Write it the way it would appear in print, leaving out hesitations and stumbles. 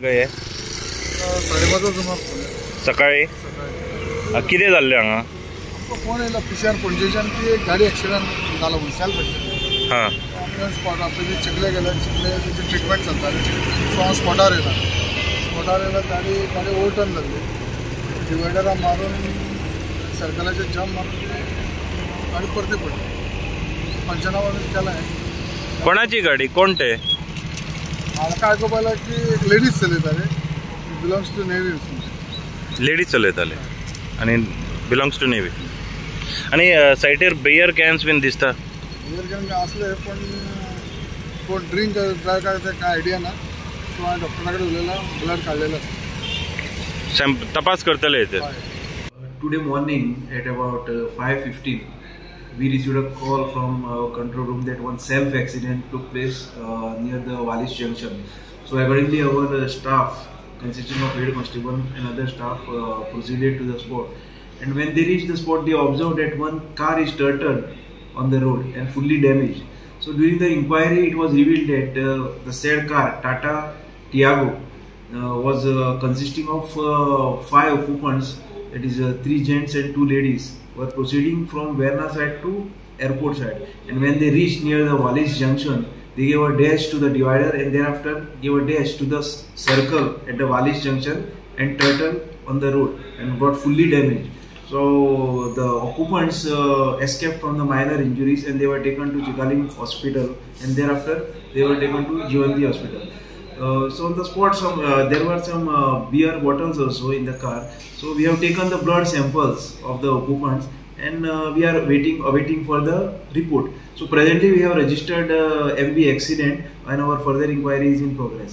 काय साडेपाचचा सुमार सकाळी सकाळी कितें जाल्लें हांगा फोन येयलो पिशार पणजेच्यान की एक गाडी एक्सिडंट जालो विशाल पडले हां आमी स्पॉट आपले चिखले गेले चिखले तेची ट्रिटमेंट चलताली सो हांव स्पॉटार येयला गाडी ओव्हरटर्न जाल्ली डिवायडरा मारून सर्कलाचे जम्प मारून गाडी परती पडली पंचनामा केला कोणाची गाडी कोण ते म्हाका आयकोपा आयला की एक लेडीज चलयताले बिलोंग्स टू नेवी लेडीज चलयताले आनी बिलोंग्स टू नेवी आनी सायटीर बियर कॅन्स बीन दिसता असले पण कोण ड्रिंक ड्राय करता काय आयडिया ना सो हांवें डॉक्टरा कडेन उलयला ब्लड काडलेलो तपास करतले ते Today morning at about 5:15, we received a call from our control room that one self-accident took place near the Walis Junction. So accordingly, our staff, consisting of head constable and other staff, proceeded to the spot. And when they reached the spot, they observed that one car is totaled on the road and fully damaged. So during the inquiry, it was revealed that the said car, Tata Tiago, was consisting of 5 occupants. That is 3 gents and 2 ladies were proceeding from Verna side to airport side, and when they reached near the Walis Junction, they gave a dash to the divider and thereafter gave a dash to the circle at the Walis Junction and turtled on the road and got fully damaged. So the occupants escaped from the minor injuries and they were taken to Chikaling Hospital and thereafter they were taken to Jivanti Hospital. So on the spot, there were some beer bottles also in the car. So we have taken the blood samples of the occupants and we are awaiting for the report. So presently we have registered MV accident and our further inquiry is in progress.